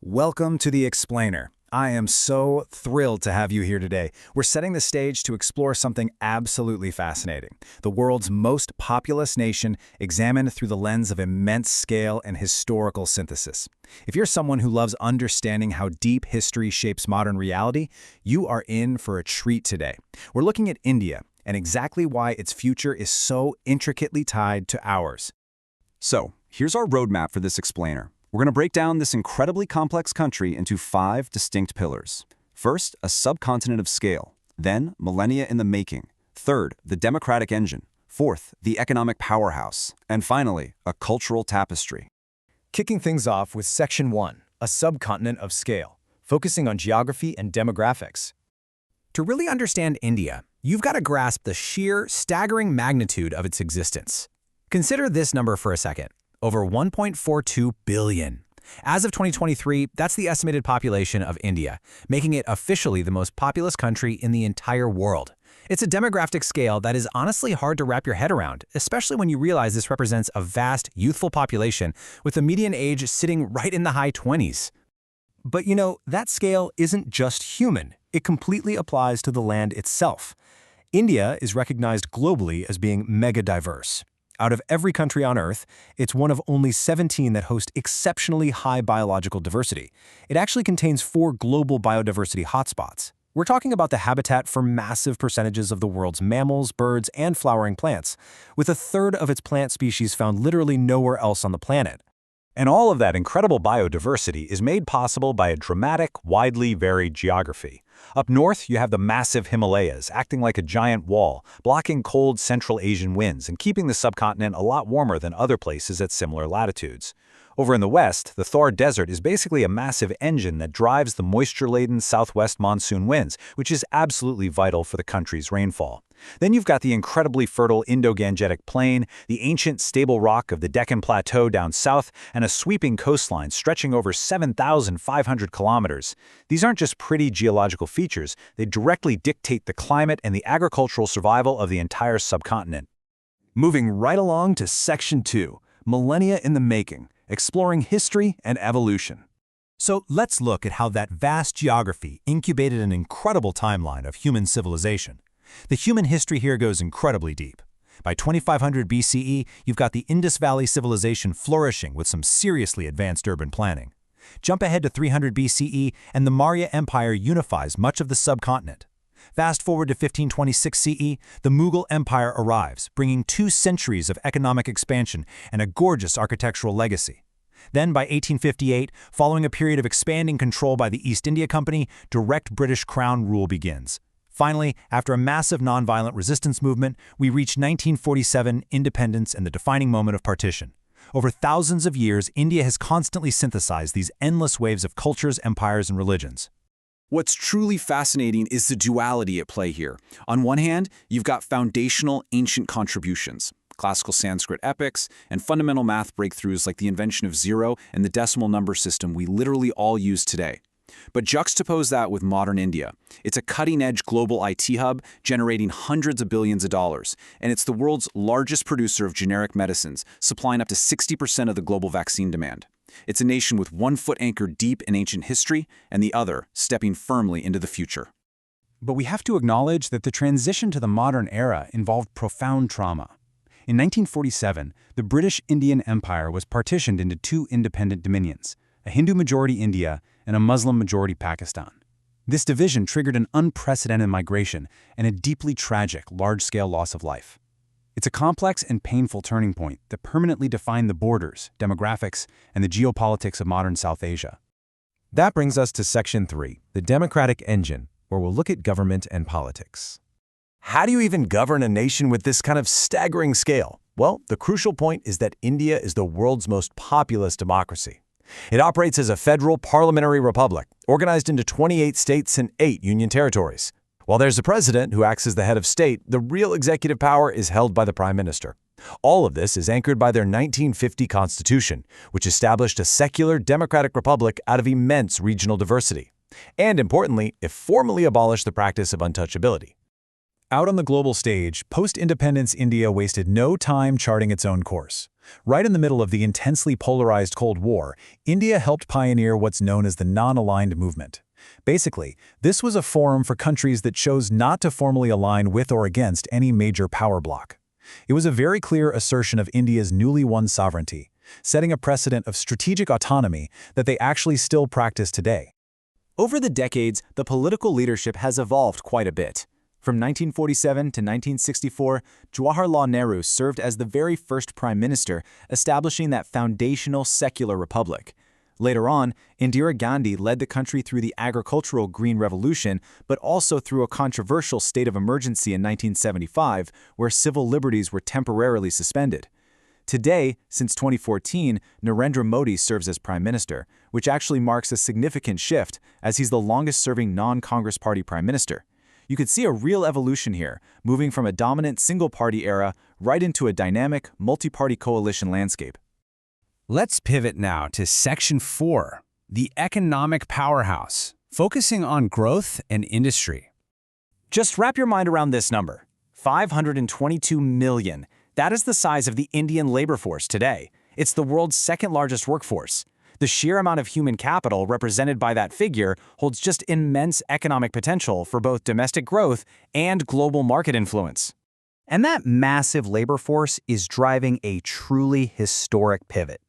Welcome to The Explainer. I am so thrilled to have you here today. We're setting the stage to explore something absolutely fascinating. The world's most populous nation examined through the lens of immense scale and historical synthesis. If you're someone who loves understanding how deep history shapes modern reality, you are in for a treat today. We're looking at India and exactly why its future is so intricately tied to ours. So, here's our roadmap for this explainer. We're going to break down this incredibly complex country into 5 distinct pillars. First, a subcontinent of scale. Then, millennia in the making. Third, the democratic engine. Fourth, the economic powerhouse. And finally, a cultural tapestry. Kicking things off with Section 1, a subcontinent of scale, focusing on geography and demographics. To really understand India, you've got to grasp the sheer, staggering magnitude of its existence. Consider this number for a second. Over 1.42 billion. As of 2023, that's the estimated population of India, making it officially the most populous country in the entire world. It's a demographic scale that is honestly hard to wrap your head around, especially when you realize this represents a vast, youthful population with the median age sitting right in the high 20s. But that scale isn't just human. It completely applies to the land itself. India is recognized globally as being mega-diverse. Out of every country on Earth, it's one of only 17 that host exceptionally high biological diversity. It actually contains 4 global biodiversity hotspots. We're talking about the habitat for massive percentages of the world's mammals, birds, and flowering plants, with a third of its plant species found literally nowhere else on the planet. And all of that incredible biodiversity is made possible by a dramatic, widely varied geography. Up north, you have the massive Himalayas, acting like a giant wall, blocking cold Central Asian winds and keeping the subcontinent a lot warmer than other places at similar latitudes. Over in the west, the Thar Desert is basically a massive engine that drives the moisture-laden southwest monsoon winds, which is absolutely vital for the country's rainfall. Then you've got the incredibly fertile Indo-Gangetic Plain, the ancient stable rock of the Deccan Plateau down south, and a sweeping coastline stretching over 7,500 kilometers. These aren't just pretty geological features, they directly dictate the climate and the agricultural survival of the entire subcontinent. Moving right along to Section 2, millennia in the making, exploring history and evolution. So let's look at how that vast geography incubated an incredible timeline of human civilization. The human history here goes incredibly deep. By 2500 BCE, you've got the Indus Valley civilization flourishing with some seriously advanced urban planning. Jump ahead to 300 BCE, and the Maurya Empire unifies much of the subcontinent. Fast forward to 1526 CE, the Mughal Empire arrives, bringing 2 centuries of economic expansion and a gorgeous architectural legacy. Then, by 1858, following a period of expanding control by the East India Company, direct British Crown rule begins. Finally, after a massive nonviolent resistance movement, we reach 1947, independence and the defining moment of partition. Over thousands of years, India has constantly synthesized these endless waves of cultures, empires, and religions. What's truly fascinating is the duality at play here. On one hand, you've got foundational ancient contributions, classical Sanskrit epics, and fundamental math breakthroughs like the invention of zero and the decimal number system we literally all use today. But juxtapose that with modern India. It's a cutting-edge global IT hub generating hundreds of billions of dollars, and it's the world's largest producer of generic medicines, supplying up to 60% of the global vaccine demand. It's a nation with one foot anchored deep in ancient history and the other stepping firmly into the future. But we have to acknowledge that the transition to the modern era involved profound trauma. In 1947, the British Indian Empire was partitioned into 2 independent dominions, a Hindu-majority India and a Muslim-majority Pakistan. This division triggered an unprecedented migration and a deeply tragic, large-scale loss of life. It's a complex and painful turning point that permanently defined the borders, demographics, and the geopolitics of modern South Asia. That brings us to Section 3, the democratic engine, where we'll look at government and politics. How do you even govern a nation with this kind of staggering scale? Well, the crucial point is that India is the world's most populous democracy. It operates as a federal parliamentary republic, organized into 28 states and 8 union territories. While there's a president who acts as the head of state, the real executive power is held by the prime minister. All of this is anchored by their 1950 constitution, which established a secular democratic republic out of immense regional diversity. And importantly, it formally abolished the practice of untouchability. Out on the global stage, post-independence India wasted no time charting its own course. Right in the middle of the intensely polarized Cold War, India helped pioneer what's known as the non-aligned movement. Basically, this was a forum for countries that chose not to formally align with or against any major power bloc. It was a very clear assertion of India's newly won sovereignty, setting a precedent of strategic autonomy that they actually still practice today. Over the decades, the political leadership has evolved quite a bit. From 1947 to 1964, Jawaharlal Nehru served as the very first prime minister, establishing that foundational secular republic. Later on, Indira Gandhi led the country through the agricultural Green Revolution, but also through a controversial state of emergency in 1975, where civil liberties were temporarily suspended. Today, since 2014, Narendra Modi serves as prime minister, which actually marks a significant shift, as he's the longest-serving non-Congress party prime minister. You could see a real evolution here, moving from a dominant single-party era right into a dynamic, multi-party coalition landscape. Let's pivot now to Section 4, the economic powerhouse, focusing on growth and industry. Just wrap your mind around this number, 522 million. That is the size of the Indian labor force today. It's the world's second-largest workforce. The sheer amount of human capital represented by that figure holds just immense economic potential for both domestic growth and global market influence. And that massive labor force is driving a truly historic pivot.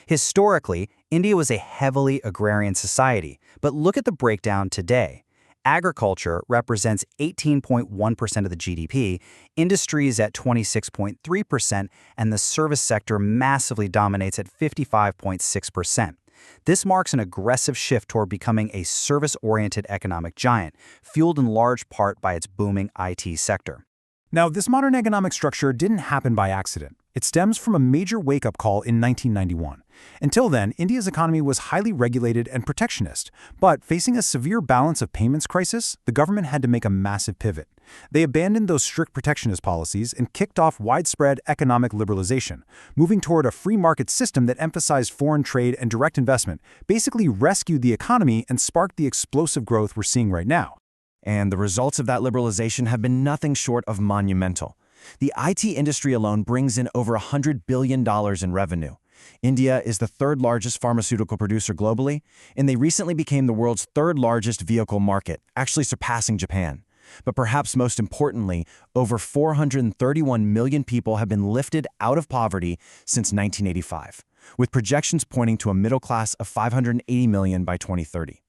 Historically, India was a heavily agrarian society, but look at the breakdown today. Agriculture represents 18.1% of the GDP, industries at 26.3%, and the service sector massively dominates at 55.6%. This marks an aggressive shift toward becoming a service-oriented economic giant, fueled in large part by its booming IT sector. Now, this modern economic structure didn't happen by accident. It stems from a major wake-up call in 1991. Until then, India's economy was highly regulated and protectionist, but facing a severe balance of payments crisis, the government had to make a massive pivot. They abandoned those strict protectionist policies and kicked off widespread economic liberalization, moving toward a free market system that emphasized foreign trade and direct investment, basically rescued the economy and sparked the explosive growth we're seeing right now. And the results of that liberalization have been nothing short of monumental. The IT industry alone brings in over $100 billion in revenue. India is the third-largest pharmaceutical producer globally, and they recently became the world's third-largest vehicle market, actually surpassing Japan. But perhaps most importantly, over 431 million people have been lifted out of poverty since 1985, with projections pointing to a middle class of 580 million by 2030.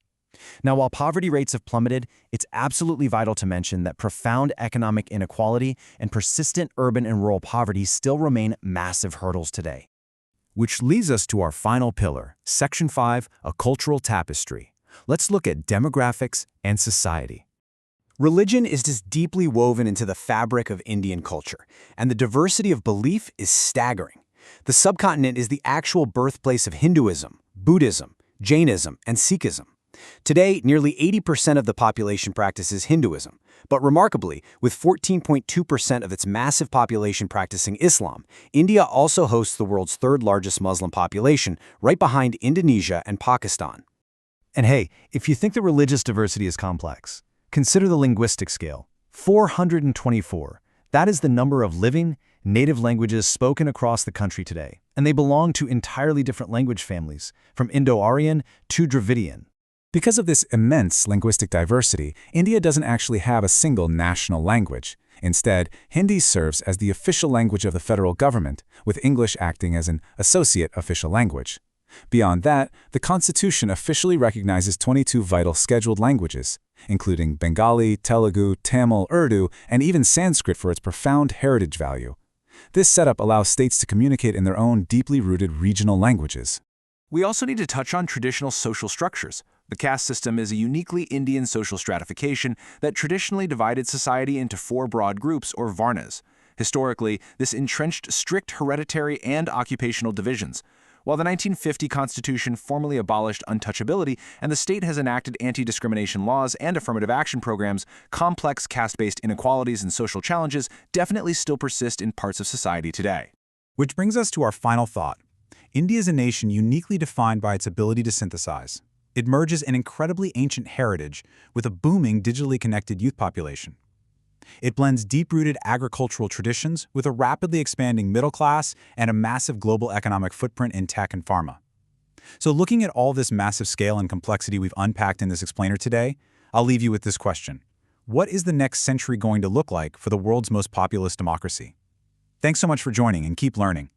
Now, while poverty rates have plummeted, it's absolutely vital to mention that profound economic inequality and persistent urban and rural poverty still remain massive hurdles today. Which leads us to our final pillar, Section 5, a cultural tapestry. Let's look at demographics and society. Religion is just deeply woven into the fabric of Indian culture, and the diversity of belief is staggering. The subcontinent is the actual birthplace of Hinduism, Buddhism, Jainism, and Sikhism. Today, nearly 80% of the population practices Hinduism, but remarkably, with 14.2% of its massive population practicing Islam, India also hosts the world's third-largest Muslim population, right behind Indonesia and Pakistan. And hey, if you think the religious diversity is complex, consider the linguistic scale. 424. That is the number of living, native languages spoken across the country today, and they belong to entirely different language families, from Indo-Aryan to Dravidian. Because of this immense linguistic diversity, India doesn't actually have a single national language. Instead, Hindi serves as the official language of the federal government, with English acting as an associate official language. Beyond that, the Constitution officially recognizes 22 vital scheduled languages, including Bengali, Telugu, Tamil, Urdu, and even Sanskrit for its profound heritage value. This setup allows states to communicate in their own deeply rooted regional languages. We also need to touch on traditional social structures. The caste system is a uniquely Indian social stratification that traditionally divided society into four broad groups, or varnas. Historically, this entrenched strict hereditary and occupational divisions. While the 1950 Constitution formally abolished untouchability and the state has enacted anti-discrimination laws and affirmative action programs, complex caste-based inequalities and social challenges definitely still persist in parts of society today. Which brings us to our final thought. India is a nation uniquely defined by its ability to synthesize. It merges an incredibly ancient heritage with a booming digitally connected youth population. It blends deep-rooted agricultural traditions with a rapidly expanding middle class and a massive global economic footprint in tech and pharma. So looking at all this massive scale and complexity we've unpacked in this explainer today, I'll leave you with this question. What is the next century going to look like for the world's most populous democracy? Thanks so much for joining and keep learning.